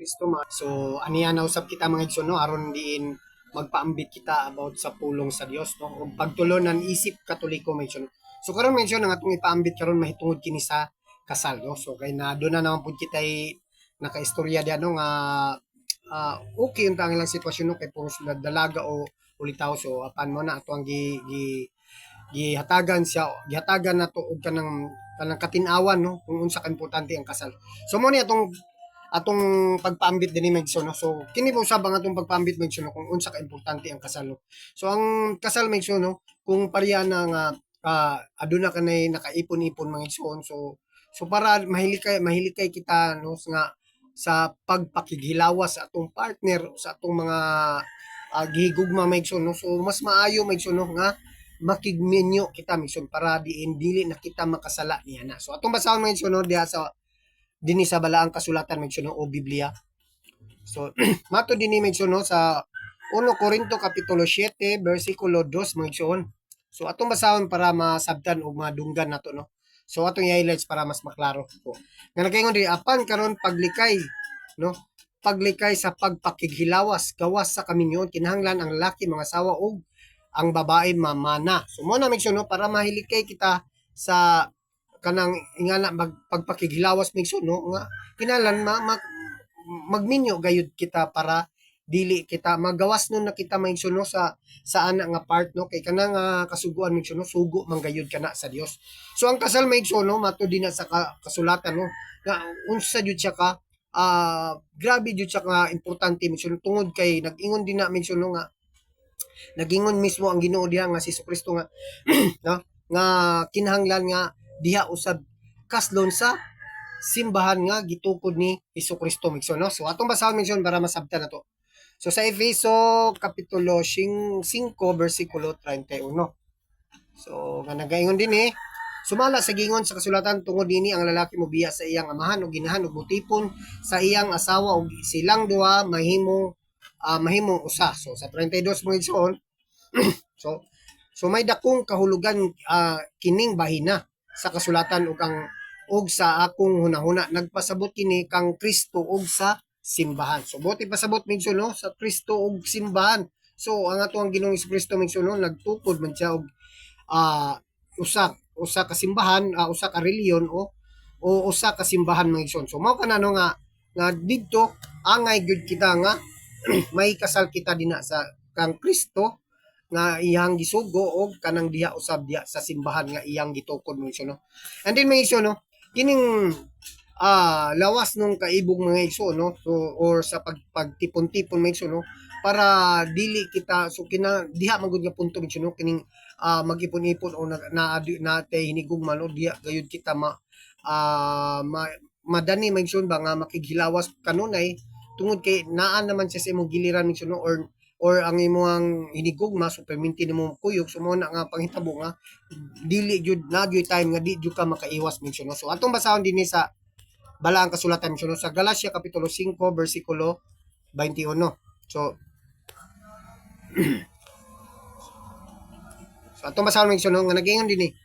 Kristo ma. So aniya na usab kita mga igsoon no aron diin magpaambit kita about sa pulong sa Dios no ug pagtulonan isip katoliko mga igsoon. So karon mga igsoon ang atong ipaambit karon mahitungod kini sa kasal no. So kay na do na naman pud kitay nakaistorya diyan no nga okay yung tangilang sitwasyon no kay puro sila dalaga o ulitaw so apan mo na ato ang gihatagan nato og kanang katin-awan no kung unsa ka importante ang kasal. So mo ni atong pagpaambit dinhi Megso no. So kini po usab ang atong pagpaambit Megso no kung unsa ka importante ang kasal no. So ang kasal Megso no kung pareha na nga aduna kanay nakaipon-ipon mga igsoon so para mahilikay kita no nga sa pagpakighilawas sa atong partner sa atong mga gihigugma Megso no. So mas maayo Megso no nga makigminyo kita Megson para diin dili na kita makasala niya na. So atong basahon mga igsoon no diha sa dinhi sa balaang kasulatan Megson no, o Biblia. So mato dinhi Megson no sa 1 Corinto kapitulo 7 bersikulo 2 mga igsoon. So atong basahon para masabtan og madunggan nato no. So atong highlights para mas maklaro po. Nga nagaingon diri apan karon paglikay no paglikay sa pagpakighilawas gawas sa kaminyon kinahanglan ang lalaki mga asawa og ang babae mamana. So mo na Megson no para mahilikay kita sa kanang ingana pagpakighilawas Megson no nga kinahanglan magminyo gayud kita para dili kita magawas nun na kita Megson no sa ana nga part no kay kanang kasuguan Megson no sugo manggayud kana sa Dios. So ang kasal Megson no matud din sa kasulatan no nga unsa jud siya ka grabe jud siya ka importante Megson tungod kay nag-ingon din na Megson no nga nagingon mismo ang Ginoo diha nga si Jesucristo nga no nga kinahanglan nga diha usab kaslon sa simbahan nga gitukod ni Jesucristo Megson no. So atong basahon Megson para masabtan nato. So sa Efeso kapitulo 5 bersikulo 31. So nga nagaingon din sumala sa gingon sa kasulatan tungod dinhi ang lalaki mo biya sa iyang amahan o ginahan ug mutipon sa iyang asawa ug silang duha mahimong usa. So sa 32 mga igsoon so may dakong kahulugan kining bahina sa kasulatan ug sa akong hunahuna nagpasabot kini kang Kristo ug sa simbahan. So buti pasabot Megson no sa Kristo ug simbahan. So ang ato ang Ginoong Kristo Megson no nagtukod man siya og usa ka simbahan, usa ka reliyon o usa ka simbahan Megson. So mao kana no nga didto angay gyud kita nga may kasal kita dinha sa kang Kristo nga iyang gisugo og kanang diha usab diha sa simbahan nga iyang gitukod Megson no. And then Megson no kining lawas nung kaibog mga igsoon no so or sa pagtipon-tipon Megson no para dili kita so diha magud nga punto Megson no kining mag-ipon-ipon o natay hinigugman no diha gayud kita madani Megson ba nga makighilawas kanunay tungod kay naa naman siya sa imong giliran Megson no or ang imong hinigugma so perminti nimo kuyog so mo na nga panghitabo nga dili jud na jud time nga di jud ka makaiwas Megson no. So atong basahon dinhi sa balaang kasulatan Megson no sa Galacia kapitulo 5 bersikulo 21. So atong basahon Megson no nga nagingon dinhi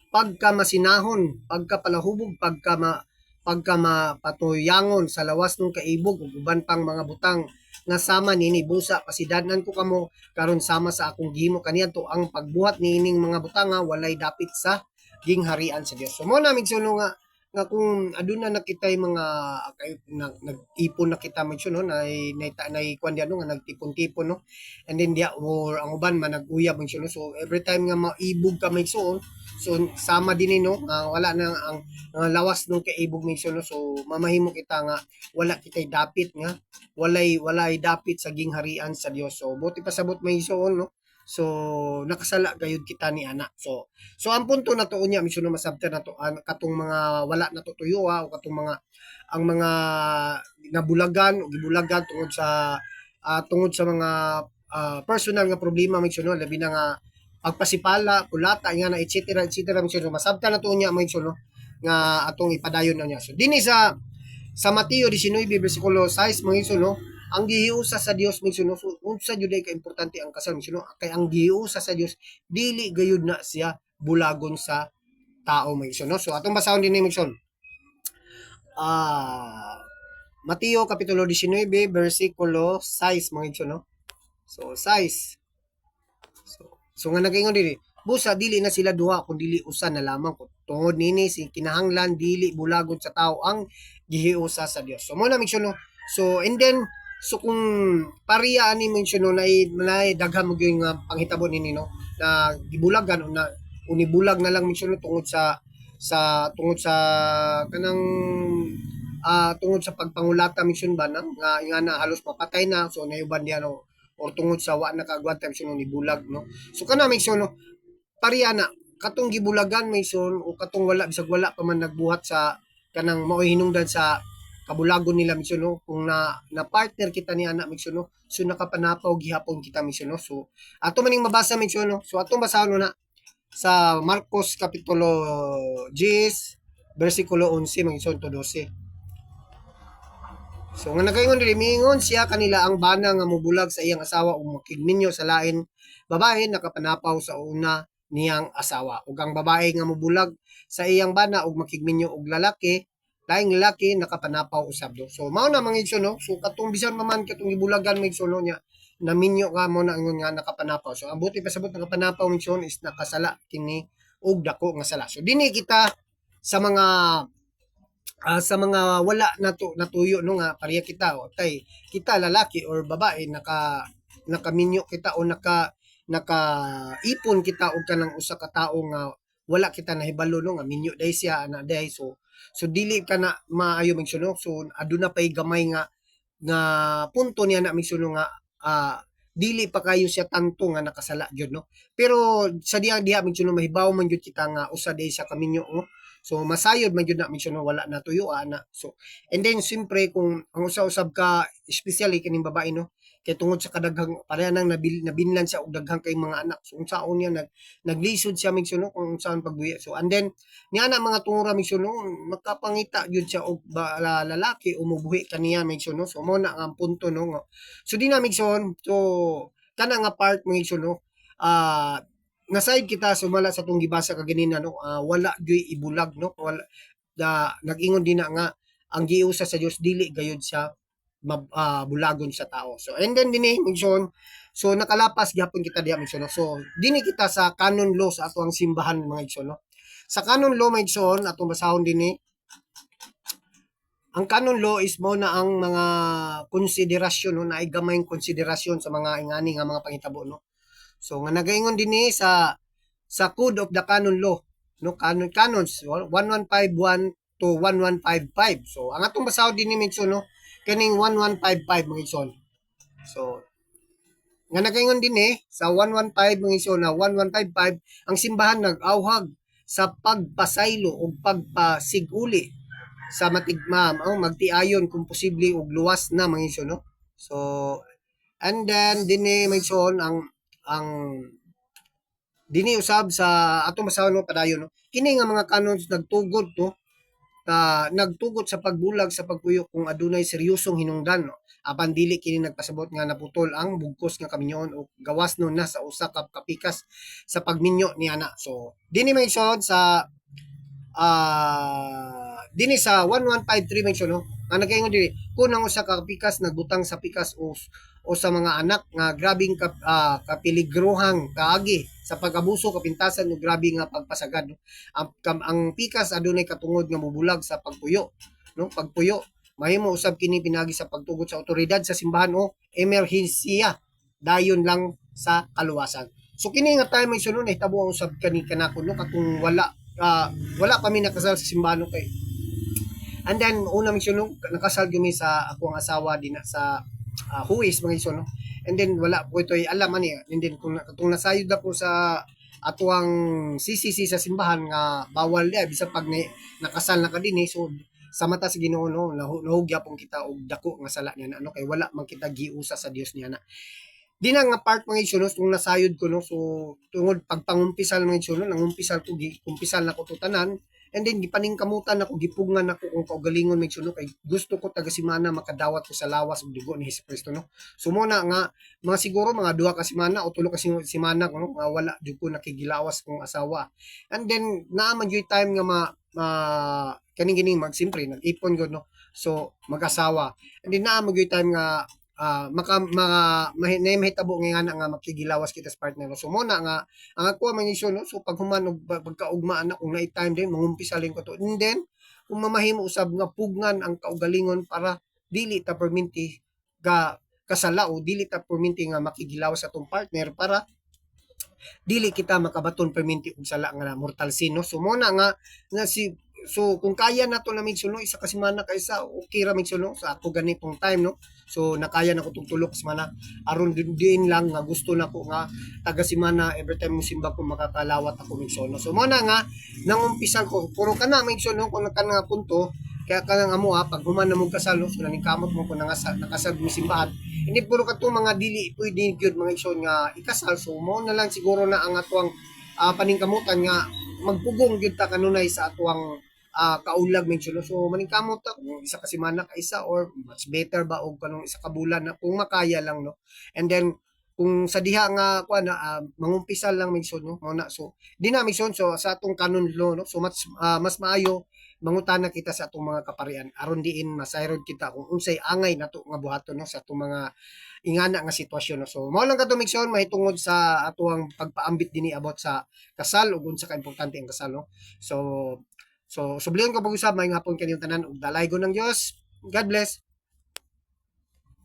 pagka masinahon pagkapalahubog pagka mapatuyangon sa lawas ng kaibog ug uban pang mga butang nga sama nini busa pasidanan ko kamo karon sama sa akong gihimo kaniadto ang pagbuhat niining mga butang nga walay dapit sa gingharian sa Dios. So mo na Megson nga kung aduna na kitay mga nag-ipon na kita Megson no na kuan diyan no nga nagtipon-tipon no and then dia or ang uban man nag-uyab Megson no. So every time nga maibog ka Megson so sama din no wala na ang lawas nung kaibog Megson no. So mamahimo kita nga wala kitay dapit nga walay dapit sa gingharian sa Dios. So buti pasabot Megson no. So nakasala gayud kita ni ana. So ang punto na to unya Megson no masabtan na to katong mga wala na to tuyo o katong ang mga nabulagan o gibulagan tungod sa mga personal nga problema Megson no labi na nga pagpasipala, kulata, nga na etc. Megson no masabtan na to unya Megson no nga atong ipadayon na niya. So dinhi sa Mateo 19 bersikulo 6 Megson no ang gihiusa sa Dios Megson no so, unsa jud ka importante ang kasal Megson no kay ang gihiusa sa Dios dili gayud na siya bulagon sa tao Megson no. So atong basahon dinhi Megson Mateo Kapitulo 19, versikulo 6, mga igsoon, no? So, 6. So nga nagaingon dili, busa dili na sila duha kun dili usa na lamang ko. Tungod nini si kinahanglan dili bulagod sa tao ang gihiusa sa Dios. So mo na mention no. So and then so kung pariya ani mention no na daghan mo gyud nga panghitabo nini no na gibulagan o na unibulag na lang mention no tungod sa kanang tungod sa pagpangulata mission ba na nga na halos mapatay na so nayuban diha no or tungod sa wa nakagwanta mission ni bulag no so kana mission no pareha na katong gibulagan mission o katong wala bisag wala pa man nagbuhat sa kanang mao'y hinungdan sa kabulagon nila mission no kung na partner kita ni anak mission no so nakapanapaw gihapon kita mission no so ato maning mabasa mission no so atong basahon na sa Marcos Kapitulo 10 versikulo 11 mga to 12. So nga nagaingon diri miingon siya kanila ang bana nga mobulag sa iyang asawa ug makigminyo sa lain babae nakapanapaw sa una niyang asawa ug ang babae nga mobulag sa iyang bana ug makigminyo og lalaki laing lalaki nakapanapaw usab do. So mao na mga igsoon no. So katong bisan man katong ibulagan mga igsoon niya naminyo ka mo na ingon nga nakapanapaw. So ang buti pasabot nakapanapaw mga igsoon is nakasala kini og dako nga sala. So dinhi kita sa mga wala natuyo no nga pareha kita o kay kita lalaki or babae nakaminyo kita o naka ipon kita og kanang usa ka tawo nga wala kita nahibalo no nga minyo day siya ana day so dili ka na maayo mention no so aduna pay gamay nga punto niya na mention no nga dili pa kayo siya tanto nga nakasala gyud no pero sa diha mention no mahibaw man gyud kita nga usa day siya kaminyo no so masayod man gyud na mention no wala na tuyo ana so and then siyempre kung ang usa-usab ka especially kining babae no kay tungod sa kadaghang pareha nang nabinlan siya og daghang kay mga anak so unsaon niya naglisod siya mention no kung saan pagbuya so and then niya na mga tungura mention no makapangita gyud siya og lalaki umubuhi kaniya mention no so mo na ang punto no so di na mention so kana nga part mention no naside kita sumala sa tong gibasa kaganina no wala gyud ibulag no wala nag-ingon din na nga ang giusa sa Dios dili gayud sa bulagon sa tao so and then dinhi mention so nakalapas gyapon kita diha mention no so dinhi kita sa canon law sa ato ang simbahan mga igsoon no sa canon law mga igsoon atong basahon dinhi ang canon law is mo na ang mga konsiderasyon no na gamayng konsiderasyon sa mga ingani nga mga panghitabo no so nga nagaingon dinhi sa Code of the Canon Law no canons 1151 to 1155 so ang atong basahon dinhi mention no kaning 1155 mga igsoon so nga nagaingon dinhi sa 115 mga igsoon na 1155 ang simbahan nag-awhag sa pagpasaylo o pagpasiguli sa matigmam magtiayon kung posible og luwas na mga igsoon no so and then dinhi mga igsoon ang dini usab sa atong basahon no padayon no kini nga mga canons nagtugot no nagtugot sa pagbulag sa pagpuyo kung adunay seryosong hinungdan no apan dili kini nagpasabot nga naputol ang bugkos nga kaminyoon o gawas no na sa usa ka kapikas sa pagminyo ni ana so dinhi may sa dinhi sa 1153 mention no ang nagaingon diri kung ang usa ka pikas nagbutang sa pikas o sa mga anak nga grabing kapiligrohang kaagi sa pag-abuso kapintasan o grabe nga pagpasagad no? ang pikas adunay katungod nga mobulag sa pagpuyo no pagpuyo mahimo usab kini pinagi sa pagtugot sa otoridad sa simbahan o emerhensiya dayon lang sa kaluwasan so kini nga time may sunod nahitabo ang usab kanako no katong wala pa mi nakasal sa simbahan no kay and then una misyon no nakasal gyud mi sa akong asawa din sa huwis mga igsoon no and then wala po ito'y alam ani and then kung nasayod na po sa atuang CCC sa simbahan nga bawal di bisan pag nakasal na ka dinhi so sa mata sa Ginoo no nahugya pong kita og dako nga sala niya na ano kay wala man kita giusa sa Dios niya na di na nga part mga igsoon no kung nasayod ko no so tungod pagpangumpisal mga igsoon no nangumpisal ko kumpisal na ko tanan and then gipaningkamutan ako gipugngan ako kung kaugalingon mig suno kay gusto ko taga semana makadawat ko sa lawas ug dugo ni Hesukristo no so mo na nga mga siguro mga 2 ka semana o 3 ka semana kuno nga wala jud ko nakigilawas kong asawa and then naa man jud time nga kaning gini magsimpre nag-ipon gud no so mag-asawa. Hindi na mo gyud time nga mahitabo nga nga makigilawas kita sa partner. So mo na nga ang ako man isyo no, so pag human og pagkaugmaan na kung na time din mangumpisa lang ko to. And then kung mamahimo usab nga pugnan ang kaugalingon para dili ta perminti ga kasala o dili ta perminti nga makigilawas sa atong partner para dili kita makabaton perminti og sala nga mortal sin no. So mo na nga si so kung kaya nato na migsuno isa ka semana kaysa okay ra migsuno sa ako ganitong time no. So nakaya na ko tug tulo ka semana aron din lang nga gusto na ko nga taga semana every time mo simba ko makakalawat ako migsuno. So mo na nga nangumpisan ko puro ka na migsuno kung naka nga punto kaya ka nga amo pag human na mo kasal no, so naningkamot mo ko nakasag mo simbahan hindi puro ka mga dili pwede gyud mga igsoon nga ikasal so mo na lang siguro na ang atuang paningkamutan nga magpugong gyud ta kanunay sa atuang kaulag mensulo so maningkamot ta kung isa ka semana ka isa or much better ba og kanung isa ka bulan na kung makaya lang no. And then kung sa diha nga kuan na mangumpisal lang mensun no mo na so di na mensun so sa atong canon law no so mas maayo mangutana kita sa atong mga kaparian aron diin masayrod kita kung unsay angay nato nga buhaton no sa atong mga ingana nga sitwasyon no. So mao lang kadto migson mahitungod sa atuang pagpaambit dinhi about sa kasal ug unsa ka importante ang kasal no. So subliyon ko pag-usab may ngapon kanyang tanan ug dalaygon ng Dios. God bless.